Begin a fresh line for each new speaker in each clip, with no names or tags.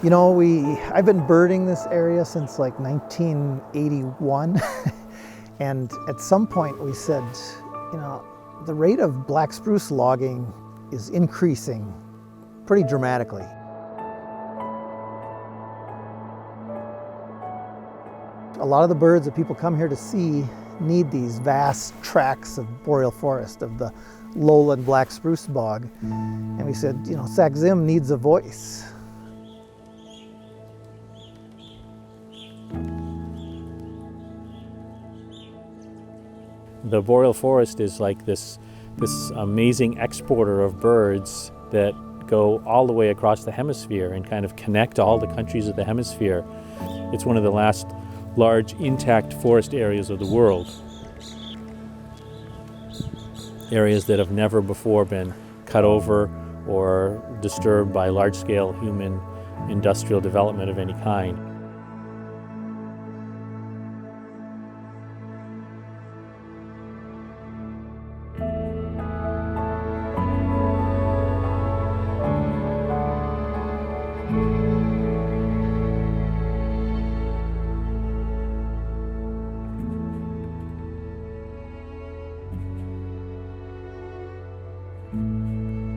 You know, I've been birding this area since like 1981. And at some point we said, you know, the rate of black spruce logging is increasing pretty dramatically. A lot of the birds that people come here to see need these vast tracts of boreal forest, of the lowland black spruce bog. And we said, you know, Sac-Zim needs a voice.
The boreal forest is like this amazing exporter of birds that go all the way across the hemisphere and kind of connect all the countries of the hemisphere. It's one of the last large intact forest areas of the world. Areas that have never before been cut over or disturbed by large-scale human industrial development of any kind.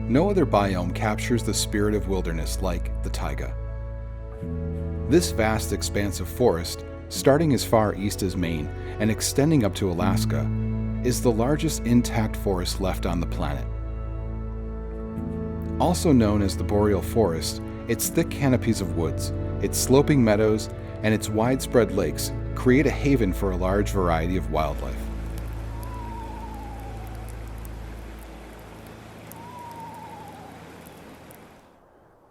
No other biome captures the spirit of wilderness like the taiga. This vast expanse of forest, starting as far east as Maine and extending up to Alaska, is the largest intact forest left on the planet. Also known as the boreal forest, its thick canopies of woods, its sloping meadows, and its widespread lakes create a haven for a large variety of wildlife.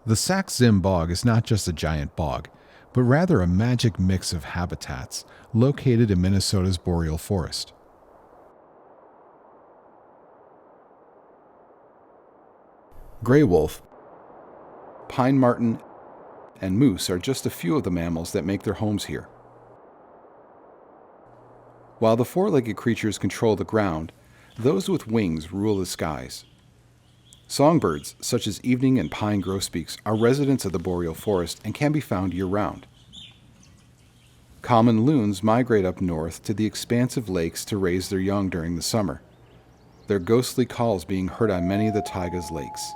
The Sac-Zim bog is not just a giant bog, but rather a magic mix of habitats located in Minnesota's boreal forest. Gray wolf, pine marten, and moose are just a few of the mammals that make their homes here. While the four-legged creatures control the ground, those with wings rule the skies. Songbirds, such as evening and pine grosbeaks, are residents of the boreal forest and can be found year-round. Common loons migrate up north to the expansive lakes to raise their young during the summer, their ghostly calls being heard on many of the taiga's lakes.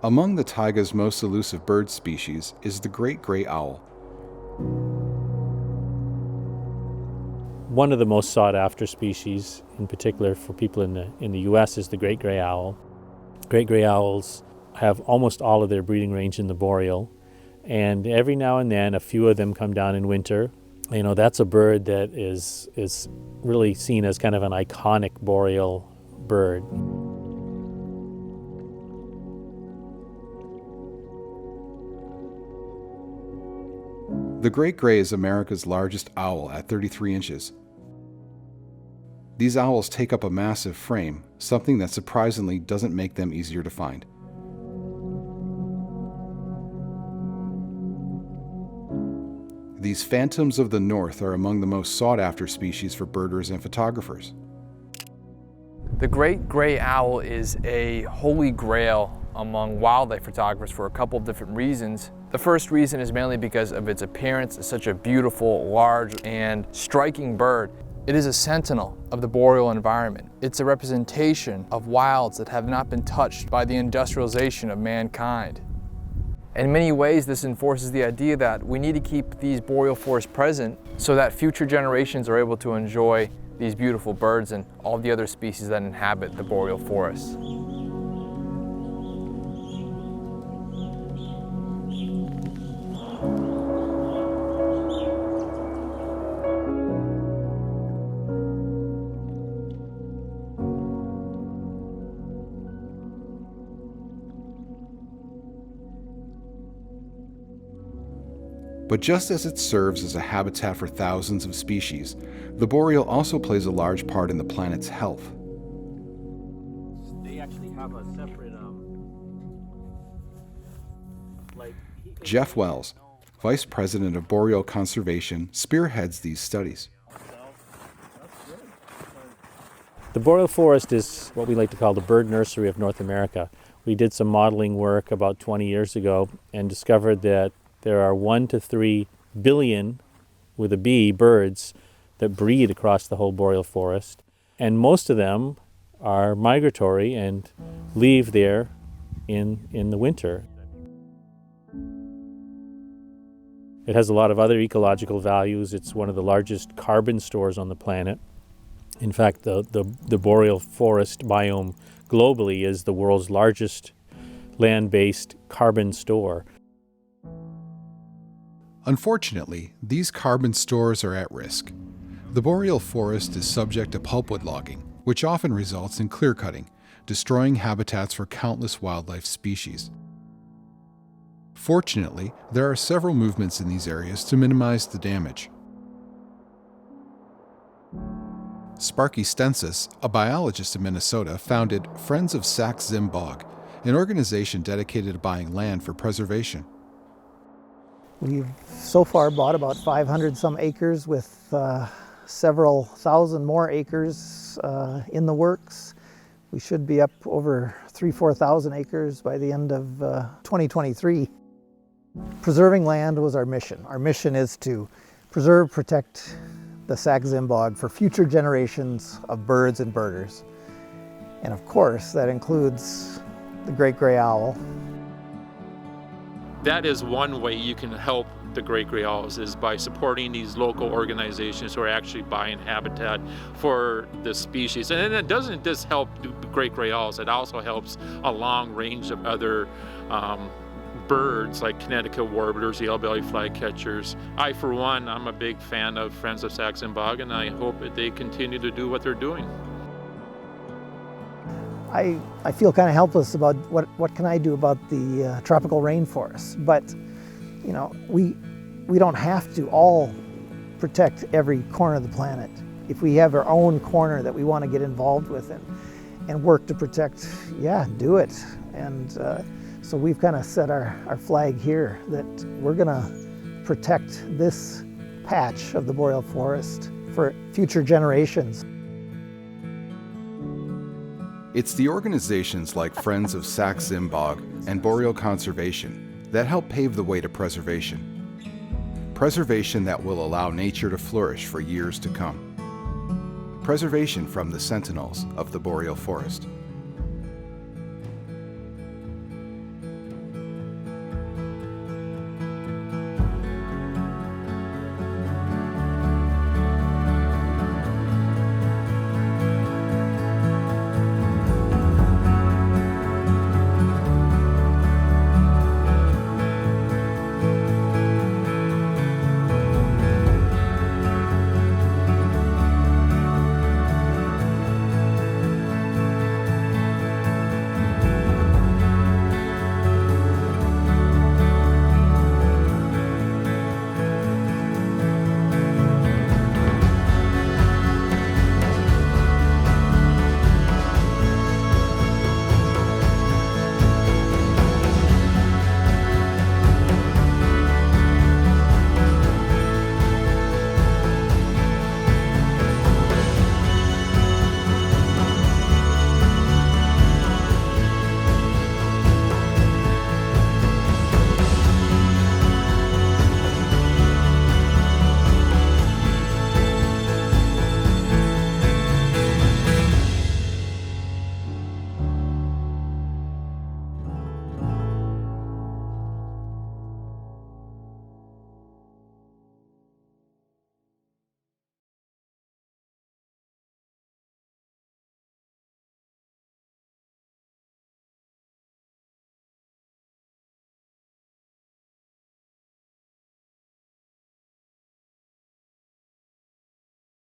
Among the taiga's most elusive bird species is the great gray owl.
One of the most sought-after species, in particular for people in the U.S., is the great gray owl. Great gray owls have almost all of their breeding range in the boreal, and every now and then a few of them come down in winter. You know, that's a bird that is really seen as kind of an iconic boreal bird.
The great gray is America's largest owl at 33 inches. These owls take up a massive frame, something that surprisingly doesn't make them easier to find. These phantoms of the north are among the most sought-after species for birders and photographers.
The great gray owl is a holy grail among wildlife photographers for a couple of different reasons. The first reason is mainly because of its appearance. It's such a beautiful, large, and striking bird. It is a sentinel of the boreal environment. It's a representation of wilds that have not been touched by the industrialization of mankind. In many ways, this enforces the idea that we need to keep these boreal forests present so that future generations are able to enjoy these beautiful birds and all the other species that inhabit the boreal forests.
But just as it serves as a habitat for thousands of species, the boreal also plays a large part in the planet's health.
They actually have a separate,
Jeff Wells, Vice President of Boreal Conservation, spearheads these studies.
The boreal forest is what we like to call the bird nursery of North America. We did some modeling work about 20 years ago and discovered that there are 1 to 3 billion, with a B, birds that breed across the whole boreal forest. And most of them are migratory and leave there in the winter. It has a lot of other ecological values. It's one of the largest carbon stores on the planet. In fact, the boreal forest biome globally is the world's largest land-based carbon store.
Unfortunately, these carbon stores are at risk. The boreal forest is subject to pulpwood logging, which often results in clear-cutting, destroying habitats for countless wildlife species. Fortunately, there are several movements in these areas to minimize the damage. Sparky Stensis, a biologist in Minnesota, founded Friends of Sax-Zim Bog, an organization dedicated to buying land for preservation.
We've so far bought about 500 some acres with several thousand more acres in the works. We should be up over 3,000–4,000 acres by the end of 2023. Preserving land was our mission. Our mission is to preserve, protect the Sax-Zim Bog for future generations of birds and birders. And of course, that includes the great gray owl.
That is one way you can help the great gray owls, is by supporting these local organizations who are actually buying habitat for the species. And then it doesn't just help the great gray owls, it also helps a long range of other birds like Connecticut warblers, yellow-bellied flycatchers. I, for one, I'm a big fan of Friends of Sax-Zim Bog, and I hope that they continue to do what they're doing.
I feel kind of helpless about what can I do about the tropical rainforest, but you know, we don't have to all protect every corner of the planet. If we have our own corner that we want to get involved with and work to protect, yeah, do it. And so we've kind of set our flag here that we're going to protect this patch of the boreal forest for future generations.
It's the organizations like Friends of Sax-Zim Bog and Boreal Conservation that help pave the way to preservation. Preservation that will allow nature to flourish for years to come. Preservation from the sentinels of the boreal forest.